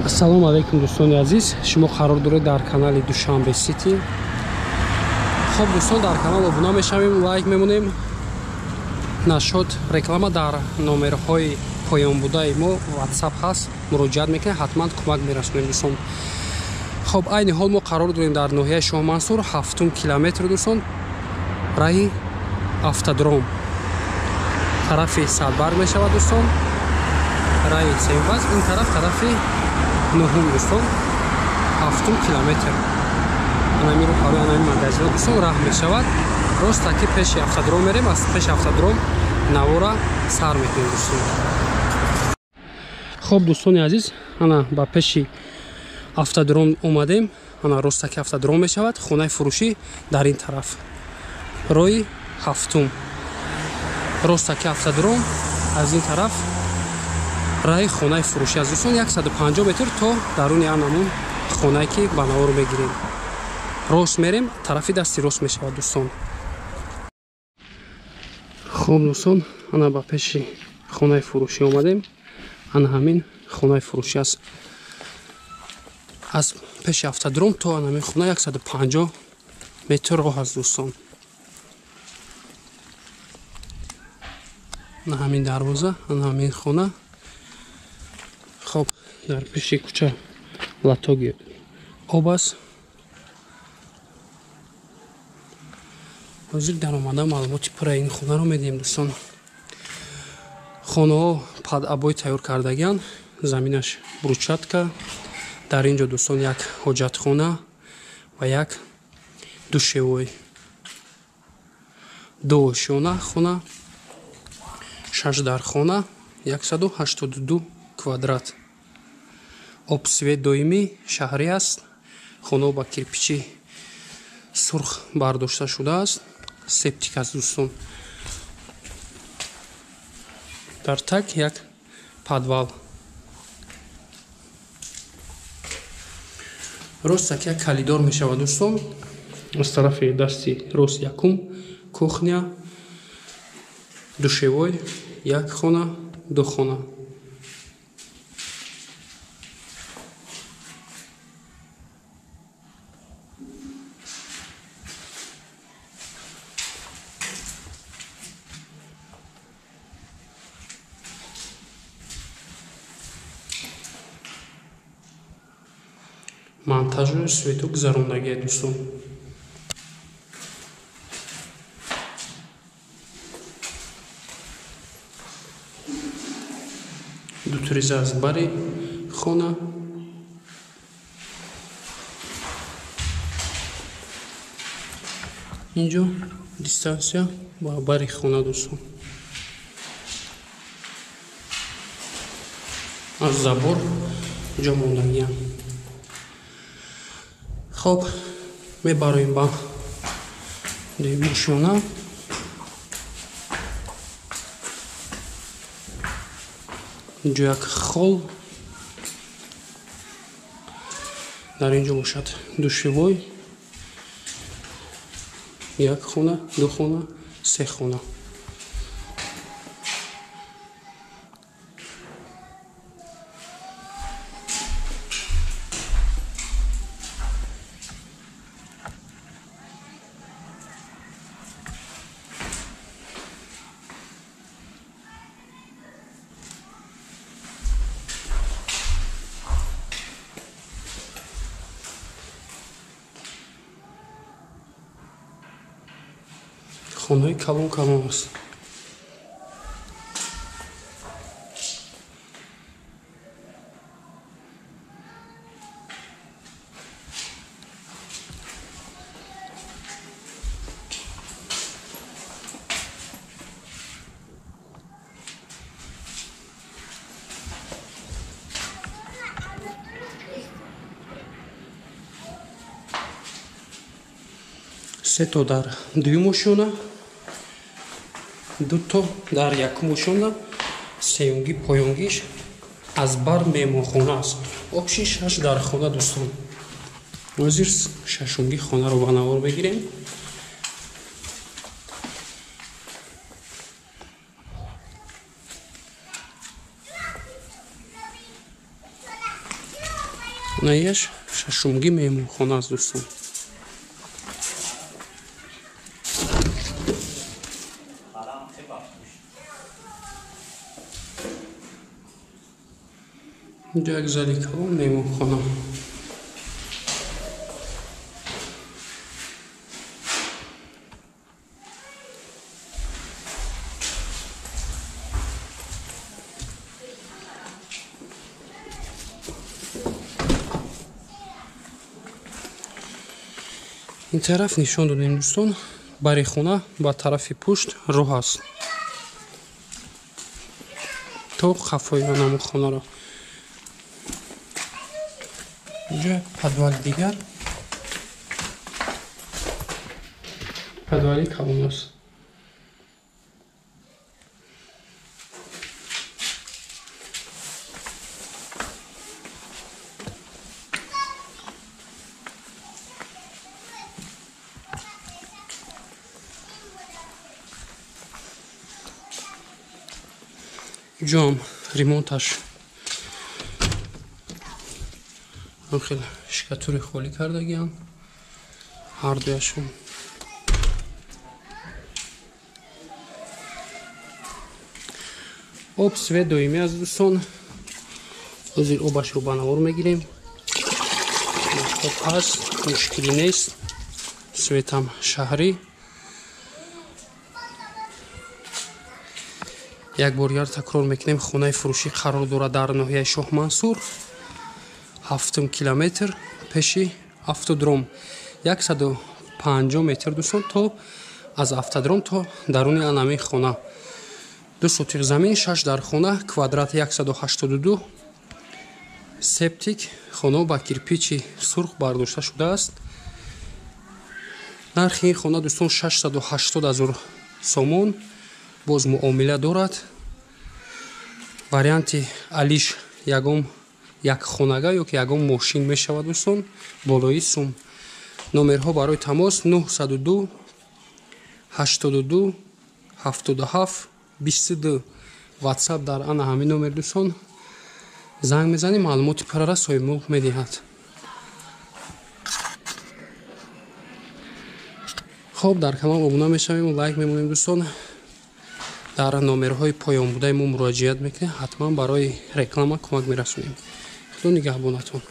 Ассалому алайкум дӯстони азиз, шумо қарор доред дар канали Душанбе Сити. Хоб дӯстон, дар канал обуна мешавем, лайк мемонем. Нашод реклама дар номерҳои поёнбудаи мо WhatsApp ҳаст, муроҷиат мекунед, ҳатман кӯмак мерасонем дӯстон. Хоб айни ҳол мо қарор дорем дар ноҳияи Шоҳ Мансур 7 километр дӯстон, раҳи автодром тарафи Садбарг мешавад дӯстон. раҳи Сенбаз ин тарафи нӯҳум дӯстон 7 километр. Анамиро ҳавои анами магазин дӯстон раҳ мешавад. Ростаки пеши автодром мерем, аз пеши автодром навора сар мекунем дӯстон. Хоб дӯстони азиз, ана ба пеши автодром омадем. Ана ростаки автодром мешавад. Хонаи фурӯшӣ дар ин тараф. Роҳи 7. Ростаки автодром аз ин тараф раҳи хонаи фурӯшӣ аз дӯстон 150 метр то даруни анамун хонае ки ба навор мегирем. Рост мерем, тарафи дасти рост мешавад дӯстон. Хоб дӯстон, ана ба пеши хонаи фурӯшӣ омадем. Ана ҳамин хонаи фурӯшӣ аст. Аз пеши автодром то анамин хона 150 метр роҳ аст дӯстон. ана ҳамин дарвоза, ана ҳамин хона. Хоб дар пеши кӯча латоги об аст. ҳозир дар омада маълумоти пурра ин хонаро медиҳем дӯстон. хонаҳо падъабой тайёр кардагианд, заминаш брусчатка. дар ин ҷо дӯстон як ҳоҷатхона ва як душевой, ду ошёна хона, 6 дархона, 182 квадрат. Обсвет доимӣ шаҳрӣ аст. хонао ба кирпичи сурх бардошта шудааст. Септик аст дӯстон. дар так як подвал. ростак як калидор мешавад дӯстон. аз тарафи дасти рост якум кухня, душевой, як хона, ду хона. монтажи свету гузарондагӣ дӯстон. дутиреза аз бари хона. инҷо дистансия ба бари хона дӯстон. аз забор ҷо мондагиам. хоб мебароем ба мошина. инҷо як хол. дар инҷо бошад душевой, як хона, ду хона, се хона. хонаи калон калон аст. се то дар дуюм ошона, дуто дар якум ошона, сеюмги поёнгиш аз бар меҳмонхона аст. обши 6 дархона дӯстон. ҳозир шашумги хонаро ба навор мегирем. Хонаяш шашумгӣ меҳмонхона аст дӯстон. Инҷо як зали калон меҳмонхона. ин тараф нишон додем дӯстон, бари хона ба тарафи пушт роҳ аст то қафои намудхонаро. инҷо падвали дигар, падвали калон аст. инҷо ҳам ремонташ хеле шикатури холӣ кардагиам ҳардуяшон. об свет доимӣ аст дӯстон. ҳозир обашро ба навор мегирем. об аст, мушкилӣ нест. светам шаҳрӣ. як бор яр такрор мекунем, хонаи фурӯшӣ қарор дорад дар ноҳияи Шоҳмансур, 7 километр пеши автодром, 150 метр дӯстон то аз автодром то даруни анами хона. 2 сотиқ замин, 6 дар хона, квадрат 182, септик, хона ба кирпичи сурх бардошта шудааст. нархи ин хона дӯстон 680 000 сомон. боз муомила дорад. варианти алиш ягон якхонага ё ки ягон мошин мешавад дӯстон. болои сум. номерҳо барои тамос 902 82 77 22. ватсап дар ана ҳамин номер дӯстон. занг мезанем, маълумоти парара соҳибмулк медиҳад. хоб, дар канал обуна мешавем, лайк мемонем дӯстон. дар номерҳои поёнбудаи мо муроҷиат мекунем, ҳатман барои реклама кӯмак мерасонем. худо нигаҳбонатон.